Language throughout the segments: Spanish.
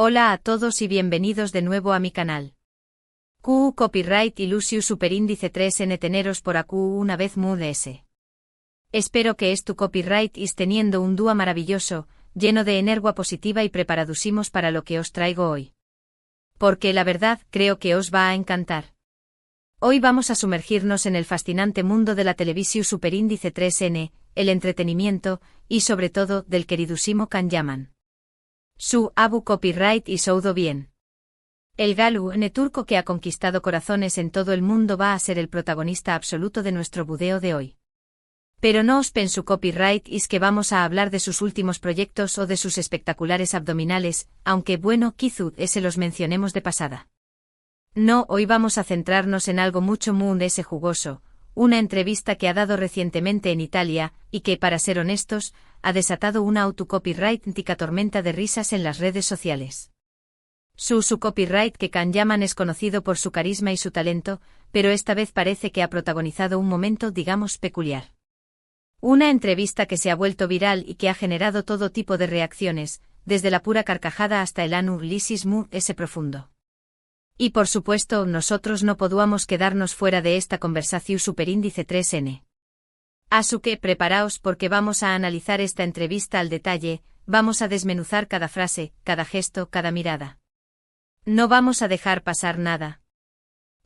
Hola a todos y bienvenidos de nuevo a mi canal. QU Copyright Illusiu Superíndice 3N teneros por AQ una vez mudes. Espero que tu copyright is teniendo un día maravilloso, lleno de energía positiva y preparadusimos para lo que os traigo hoy. Porque la verdad creo que os va a encantar. Hoy vamos a sumergirnos en el fascinante mundo de la televisión Superíndice 3N, el entretenimiento, y sobre todo del queridusimo Kanyaman. Su Abu Copyright y Soudo bien. El Galu N turco que ha conquistado corazones en todo el mundo va a ser el protagonista absoluto de nuestro video de hoy. Pero no os pensu copyright is que vamos a hablar de sus últimos proyectos o de sus espectaculares abdominales, aunque bueno, quizá ese los mencionemos de pasada. No, hoy vamos a centrarnos en algo mucho ese jugoso, una entrevista que ha dado recientemente en Italia, y que, para ser honestos, ha desatado una autocopyrightica tormenta de risas en las redes sociales. Su copyright que Kanyaman es conocido por su carisma y su talento, pero esta vez parece que ha protagonizado un momento digamos peculiar. Una entrevista que se ha vuelto viral y que ha generado todo tipo de reacciones, desde la pura carcajada hasta el análisis ese profundo. Y por supuesto, nosotros no podíamos quedarnos fuera de esta conversación Superíndice 3N. Así que preparaos porque vamos a analizar esta entrevista al detalle, vamos a desmenuzar cada frase, cada gesto, cada mirada. No vamos a dejar pasar nada.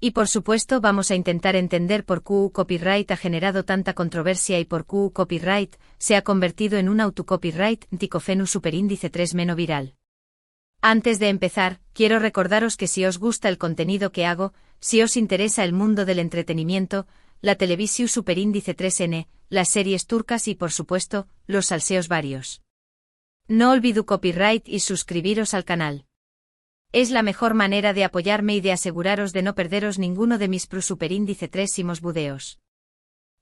Y por supuesto vamos a intentar entender por qué copyright ha generado tanta controversia y por qué copyright se ha convertido en un autocopyright ticofenu Superíndice 3 viral. Antes de empezar, quiero recordaros que si os gusta el contenido que hago, si os interesa el mundo del entretenimiento, la televisión Superíndice 3N, las series turcas y por supuesto, los salseos varios. No olvido copyright y suscribiros al canal. Es la mejor manera de apoyarme y de aseguraros de no perderos ninguno de mis Superíndice 3 videos.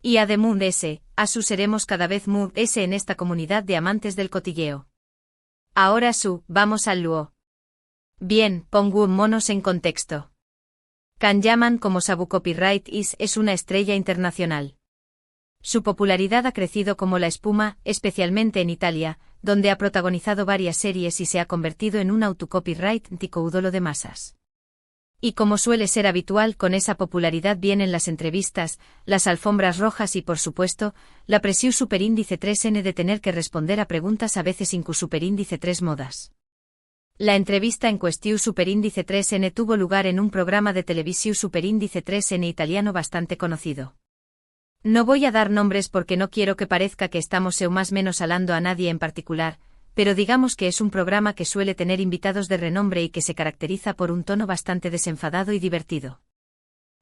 Y además seremos cada vez más en esta comunidad de amantes del cotilleo. Ahora vamos al luo. Bien, pongo monos en contexto. Kanyaman como Sabu Copyright es una estrella internacional. Su popularidad ha crecido como la espuma, especialmente en Italia, donde ha protagonizado varias series y se ha convertido en un autocopyright ticoudolo de masas. Y como suele ser habitual con esa popularidad vienen las entrevistas, las alfombras rojas y por supuesto, la presión Superíndice 3N de tener que responder a preguntas a veces incluso Superíndice 3 modas. La entrevista en cuestión Superíndice 3N tuvo lugar en un programa de televisión Superíndice 3N italiano bastante conocido. No voy a dar nombres porque no quiero que parezca que estamos más menos hablando a nadie en particular, pero digamos que es un programa que suele tener invitados de renombre y que se caracteriza por un tono bastante desenfadado y divertido.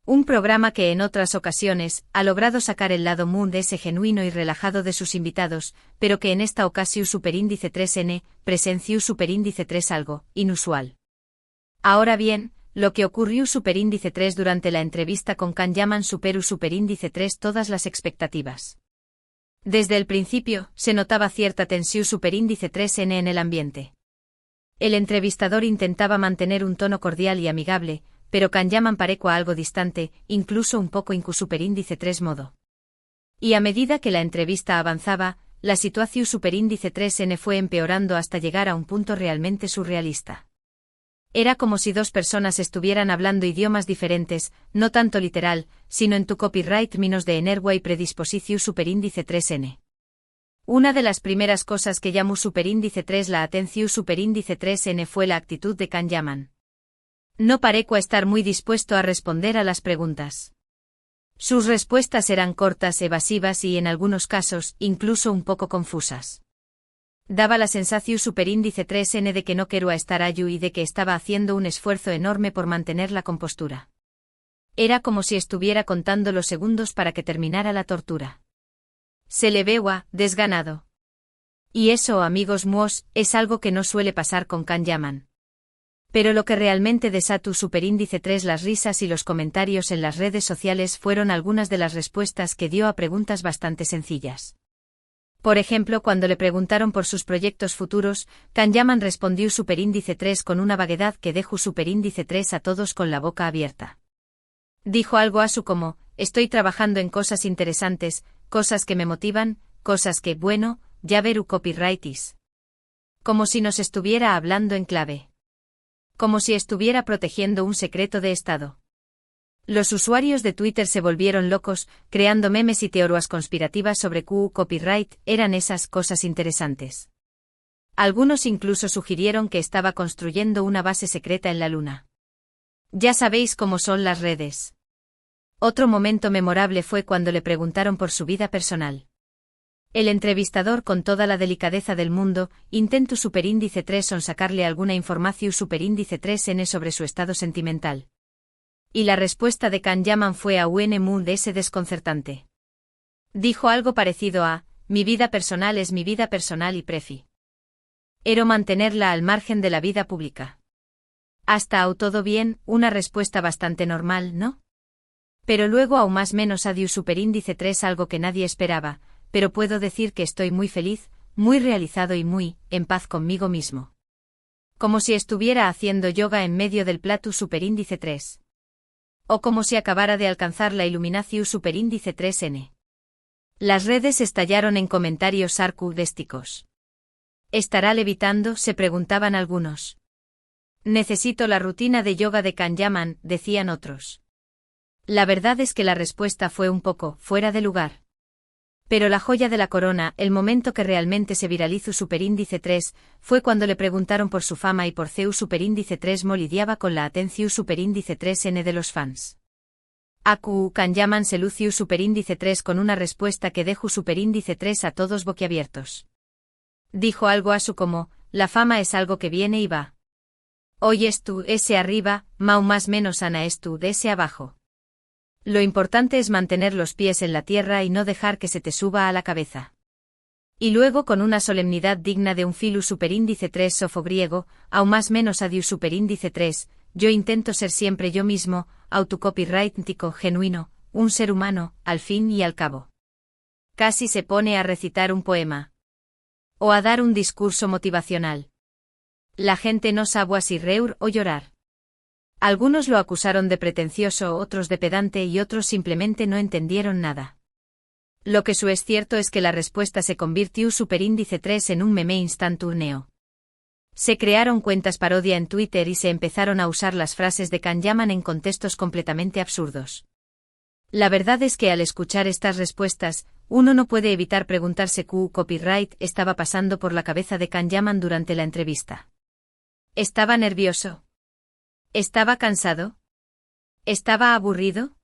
Un programa que en otras ocasiones ha logrado sacar el lado ese genuino y relajado de sus invitados, pero que en esta ocasión Superíndice 3N presenció Superíndice 3 algo inusual. Ahora bien, lo que ocurrió Superíndice 3 durante la entrevista con Kanyaman superó Superíndice 3 todas las expectativas. Desde el principio, se notaba cierta tensión Superíndice 3N en el ambiente. El entrevistador intentaba mantener un tono cordial y amigable, pero Kanyaman parecía algo distante, incluso un poco Superíndice 3 modo. Y a medida que la entrevista avanzaba, la situación Superíndice 3N fue empeorando hasta llegar a un punto realmente surrealista. Era como si dos personas estuvieran hablando idiomas diferentes, no tanto literal, sino en tu copyright menos de energía y predisposición Superíndice 3N. Una de las primeras cosas que llamó Superíndice 3 la atención Superíndice 3N fue la actitud de Kanyaman. No parecía estar muy dispuesto a responder a las preguntas. Sus respuestas eran cortas, evasivas y en algunos casos, incluso un poco confusas. Daba la sensación Superíndice 3N de que no quería estar allí y de que estaba haciendo un esfuerzo enorme por mantener la compostura. Era como si estuviera contando los segundos para que terminara la tortura. Se le veía desganado. Y eso, amigos míos, es algo que no suele pasar con Kanyaman. Pero lo que realmente desató Superíndice 3 las risas y los comentarios en las redes sociales fueron algunas de las respuestas que dio a preguntas bastante sencillas. Por ejemplo, cuando le preguntaron por sus proyectos futuros, Kanyaman respondió Superíndice 3 con una vaguedad que dejó Superíndice 3 a todos con la boca abierta. Dijo algo como, estoy trabajando en cosas interesantes, cosas que me motivan, cosas que, bueno, ya veru copyright is. Como si nos estuviera hablando en clave. Como si estuviera protegiendo un secreto de Estado. Los usuarios de Twitter se volvieron locos, creando memes y teorías conspirativas sobre copyright, eran esas cosas interesantes. Algunos incluso sugirieron que estaba construyendo una base secreta en la Luna. Ya sabéis cómo son las redes. Otro momento memorable fue cuando le preguntaron por su vida personal. El entrevistador, con toda la delicadeza del mundo, intentó superíndice 3 on sacarle alguna información superíndice 3n sobre su estado sentimental. Y la respuesta de Kanyaman fue aún muy desconcertante. Dijo algo parecido a: mi vida personal es mi vida personal y prefiero mantenerla al margen de la vida pública. Hasta todo bien, una respuesta bastante normal, ¿no? Pero luego aún más menos adiu superíndice 3, algo que nadie esperaba, pero puedo decir que estoy muy feliz, muy realizado y muy en paz conmigo mismo. Como si estuviera haciendo yoga en medio del plato superíndice 3. O como si acabara de alcanzar la iluminación superíndice 3n. Las redes estallaron en comentarios sarcásticos. ¿Estará levitando?, se preguntaban algunos. Necesito la rutina de yoga de Kanyaman, decían otros. La verdad es que la respuesta fue un poco fuera de lugar. Pero la joya de la corona, el momento que realmente se viralizó superíndice 3, fue cuando le preguntaron por su fama y por CEU superíndice 3 lidiaba con la atención superíndice 3n de los fans. Kanyaman se lució superíndice 3 con una respuesta que dejó superíndice 3 a todos boquiabiertos. Dijo algo así como: la fama es algo que viene y va. Hoy es tú ese arriba, más menos ana es tú de ese abajo. Lo importante es mantener los pies en la tierra y no dejar que se te suba a la cabeza. Y luego, con una solemnidad digna de un filus superíndice 3 sofo griego, aún más menos adiu superíndice 3, yo intento ser siempre yo mismo, autocopyrighttico, genuino, un ser humano, al fin y al cabo. Casi se pone a recitar un poema. O a dar un discurso motivacional. La gente no sabe si reír o llorar. Algunos lo acusaron de pretencioso, otros de pedante y otros simplemente no entendieron nada. Lo que es cierto es que la respuesta se convirtió superíndice 3 en un meme instantáneo. Se crearon cuentas parodia en Twitter y se empezaron a usar las frases de Kanyaman en contextos completamente absurdos. La verdad es que al escuchar estas respuestas, uno no puede evitar preguntarse qué copyright estaba pasando por la cabeza de Kanyaman durante la entrevista. ¿Estaba nervioso? ¿Estaba cansado? ¿Estaba aburrido?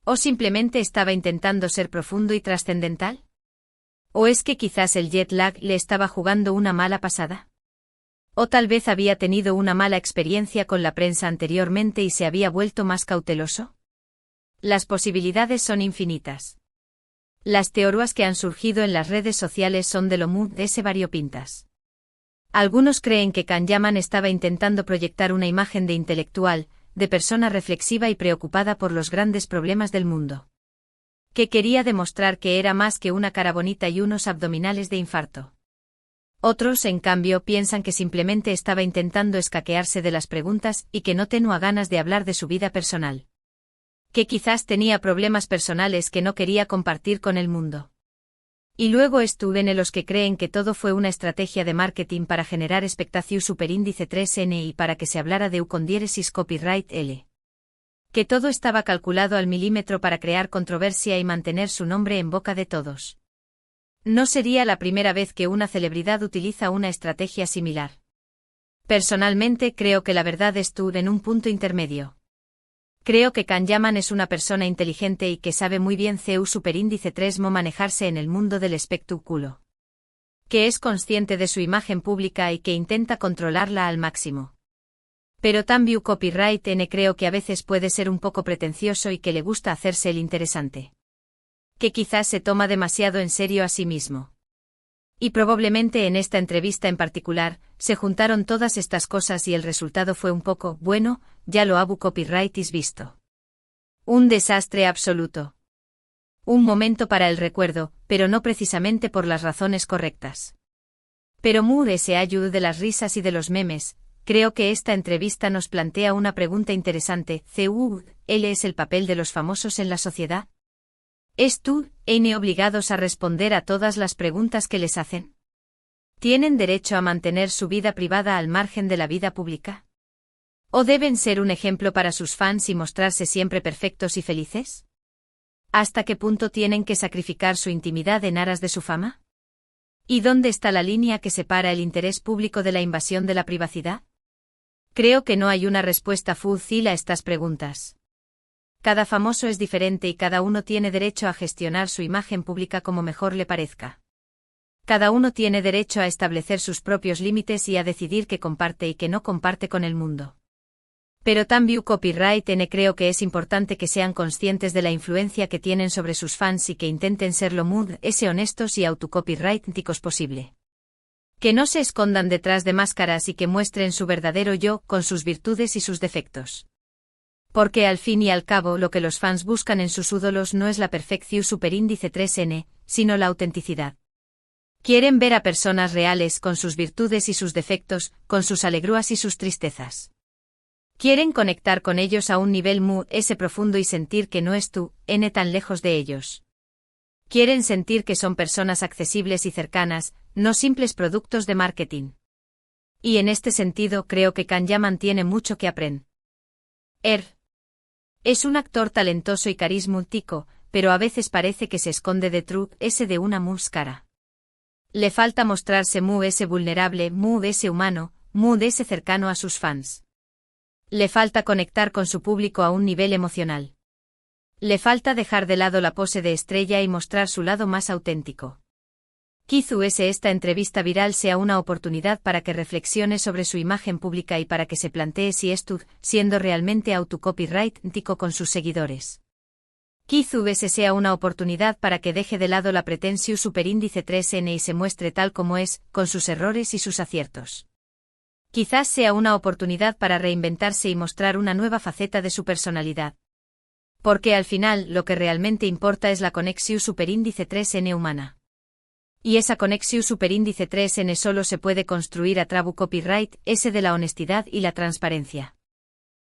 ¿O simplemente estaba intentando ser profundo y trascendental? ¿O es que quizás el jet lag le estaba jugando una mala pasada? ¿O tal vez había tenido una mala experiencia con la prensa anteriormente y se había vuelto más cauteloso? Las posibilidades son infinitas. Las teorías que han surgido en las redes sociales son de lo muy variopintas. Algunos creen que Kanyaman estaba intentando proyectar una imagen de intelectual, de persona reflexiva y preocupada por los grandes problemas del mundo. Que quería demostrar que era más que una cara bonita y unos abdominales de infarto. Otros, en cambio, piensan que simplemente estaba intentando escaquearse de las preguntas y que no tenía ganas de hablar de su vida personal. Que quizás tenía problemas personales que no quería compartir con el mundo. Y luego estuvieron los que creen que todo fue una estrategia de marketing para generar expectación superíndice 3n y para que se hablara de con diéresis copyright L. Que todo estaba calculado al milímetro para crear controversia y mantener su nombre en boca de todos. No sería la primera vez que una celebridad utiliza una estrategia similar. Personalmente creo que la verdad estuvo en un punto intermedio. Creo que Kanyaman es una persona inteligente y que sabe muy bien CEU superíndice 3 manejarse en el mundo del espectáculo. Que es consciente de su imagen pública y que intenta controlarla al máximo. Pero también copyright N creo que a veces puede ser un poco pretencioso y que le gusta hacerse el interesante. Que quizás se toma demasiado en serio a sí mismo. Y probablemente en esta entrevista en particular, se juntaron todas estas cosas y el resultado fue un poco, bueno, ya lo habu copyrightis visto. Un desastre absoluto. Un momento para el recuerdo, pero no precisamente por las razones correctas. Pero Moore se ayudó de las risas y de los memes. Creo que esta entrevista nos plantea una pregunta interesante. ¿Él es el papel de los famosos en la sociedad? ¿Es tú, N obligados a responder a todas las preguntas que les hacen? ¿Tienen derecho a mantener su vida privada al margen de la vida pública? ¿O deben ser un ejemplo para sus fans y mostrarse siempre perfectos y felices? ¿Hasta qué punto tienen que sacrificar su intimidad en aras de su fama? ¿Y dónde está la línea que separa el interés público de la invasión de la privacidad? Creo que no hay una respuesta fácil a estas preguntas. Cada famoso es diferente y cada uno tiene derecho a gestionar su imagen pública como mejor le parezca. Cada uno tiene derecho a establecer sus propios límites y a decidir qué comparte y qué no comparte con el mundo. Pero también copyright creo que es importante que sean conscientes de la influencia que tienen sobre sus fans y que intenten ser lo más honestos y autocopyrighticos posible. Que no se escondan detrás de máscaras y que muestren su verdadero yo, con sus virtudes y sus defectos. Porque al fin y al cabo lo que los fans buscan en sus ídolos no es la perfección superíndice 3n, sino la autenticidad. Quieren ver a personas reales con sus virtudes y sus defectos, con sus alegrías y sus tristezas. Quieren conectar con ellos a un nivel muy profundo y sentir que no es tú, tan lejos de ellos. Quieren sentir que son personas accesibles y cercanas, no simples productos de marketing. Y en este sentido creo que Kanyaman tiene mucho que aprender. Es un actor talentoso y carismático, pero a veces parece que se esconde detrás de una máscara. Le falta mostrarse muy vulnerable, muy humano, muy cercano a sus fans. Le falta conectar con su público a un nivel emocional. Le falta dejar de lado la pose de estrella y mostrar su lado más auténtico. Quizás esta entrevista viral sea una oportunidad para que reflexione sobre su imagen pública y para que se plantee si está siendo realmente autocopyrightico con sus seguidores. Quizás sea una oportunidad para que deje de lado la pretensión superíndice 3n y se muestre tal como es, con sus errores y sus aciertos. Quizás sea una oportunidad para reinventarse y mostrar una nueva faceta de su personalidad. Porque al final lo que realmente importa es la conexión superíndice 3n humana. Y esa conexión superíndice 3n solo se puede construir a través copyright, de la honestidad y la transparencia.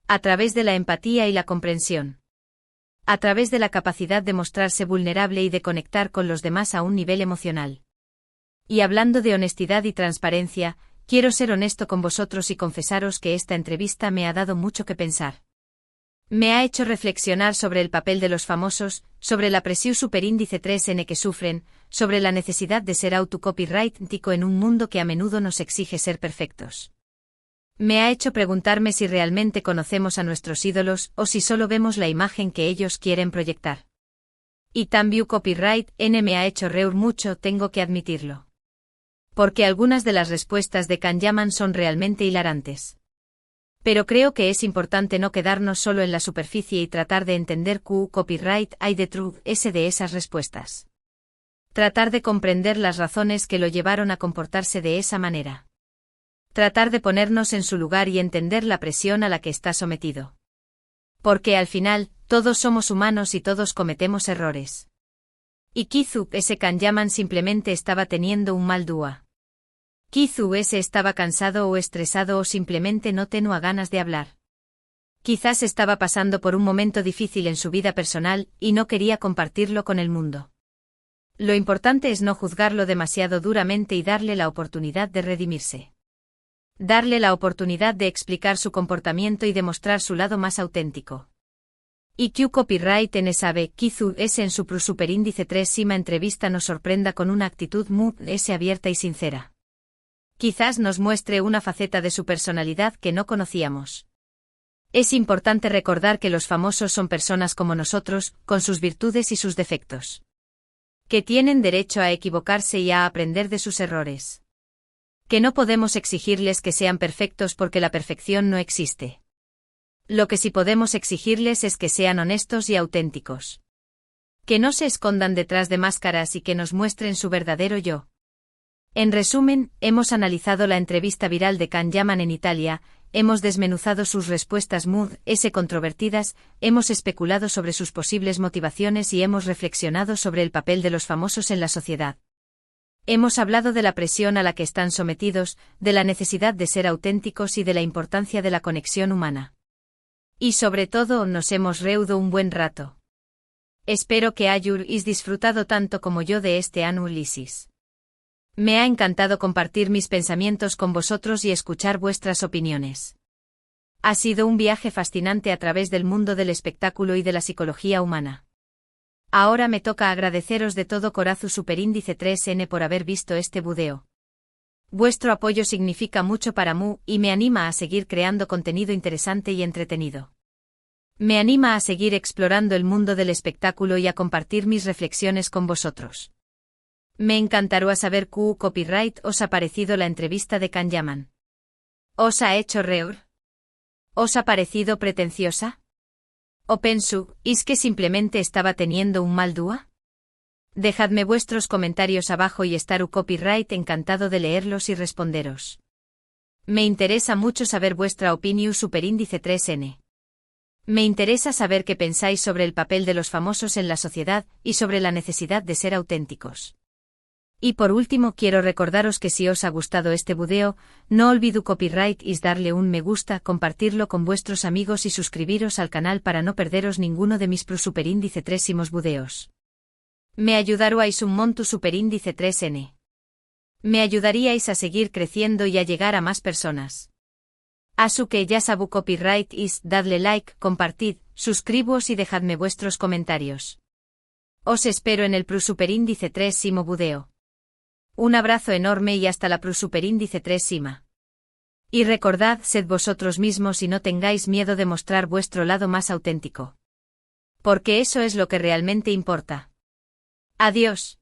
A través de la empatía y la comprensión. A través de la capacidad de mostrarse vulnerable y de conectar con los demás a un nivel emocional. Y hablando de honestidad y transparencia, quiero ser honesto con vosotros y confesaros que esta entrevista me ha dado mucho que pensar. Me ha hecho reflexionar sobre el papel de los famosos, sobre la presión superíndice 3n que sufren, sobre la necesidad de ser autocopyrightico en un mundo que a menudo nos exige ser perfectos. Me ha hecho preguntarme si realmente conocemos a nuestros ídolos o si solo vemos la imagen que ellos quieren proyectar. Y también copyright me ha hecho reír mucho, tengo que admitirlo. Porque algunas de las respuestas de Kanyaman son realmente hilarantes. Pero creo que es importante no quedarnos solo en la superficie y tratar de entender qué copyright hay detrás de esas respuestas. Tratar de comprender las razones que lo llevaron a comportarse de esa manera. Tratar de ponernos en su lugar y entender la presión a la que está sometido. Porque al final, todos somos humanos y todos cometemos errores. Y quizás Kanyaman simplemente estaba teniendo un mal día. Quizás estaba cansado o estresado o simplemente no tenía ganas de hablar. Quizás estaba pasando por un momento difícil en su vida personal y no quería compartirlo con el mundo. Lo importante es no juzgarlo demasiado duramente y darle la oportunidad de redimirse. Darle la oportunidad de explicar su comportamiento y demostrar su lado más auténtico. Y Q Copyright sabe, quizás en su superíndice 3 entrevista nos sorprenda con una actitud muy abierta y sincera. Quizás nos muestre una faceta de su personalidad que no conocíamos. Es importante recordar que los famosos son personas como nosotros, con sus virtudes y sus defectos. Que tienen derecho a equivocarse y a aprender de sus errores. Que no podemos exigirles que sean perfectos porque la perfección no existe. Lo que sí podemos exigirles es que sean honestos y auténticos. Que no se escondan detrás de máscaras y que nos muestren su verdadero yo. En resumen, hemos analizado la entrevista viral de Kanyaman en Italia, hemos desmenuzado sus respuestas muy controvertidas, hemos especulado sobre sus posibles motivaciones y hemos reflexionado sobre el papel de los famosos en la sociedad. Hemos hablado de la presión a la que están sometidos, de la necesidad de ser auténticos y de la importancia de la conexión humana. Y sobre todo nos hemos reído un buen rato. Espero que hayáis disfrutado tanto como yo de este análisis. Me ha encantado compartir mis pensamientos con vosotros y escuchar vuestras opiniones. Ha sido un viaje fascinante a través del mundo del espectáculo y de la psicología humana. Ahora me toca agradeceros de todo corazón Superíndice 3N por haber visto este video. Vuestro apoyo significa mucho para mí y me anima a seguir creando contenido interesante y entretenido. Me anima a seguir explorando el mundo del espectáculo y a compartir mis reflexiones con vosotros. Me encantará saber qué copyright os ha parecido la entrevista de Can Yaman. ¿Os ha hecho reír? ¿Os ha parecido pretenciosa? ¿O pensáis que simplemente estaba teniendo un mal día? Dejadme vuestros comentarios abajo y estaré copyright encantado de leerlos y responderos. Me interesa mucho saber vuestra opinión Superíndice 3N. Me interesa saber qué pensáis sobre el papel de los famosos en la sociedad y sobre la necesidad de ser auténticos. Y por último quiero recordaros que si os ha gustado este video, no olvidéis copyright y darle un me gusta, compartirlo con vuestros amigos y suscribiros al canal para no perderos ninguno de mis Superíndice 3 videos. Me ayudaríais un montón Superíndice 3N. Me ayudaríais a seguir creciendo y a llegar a más personas. Así que ya sabu copyright is, dadle like, compartid, suscribos y dejadme vuestros comentarios. Os espero en el Superíndice 3 video. Un abrazo enorme y hasta la Superíndice 3. Y recordad, sed vosotros mismos y no tengáis miedo de mostrar vuestro lado más auténtico. Porque eso es lo que realmente importa. Adiós.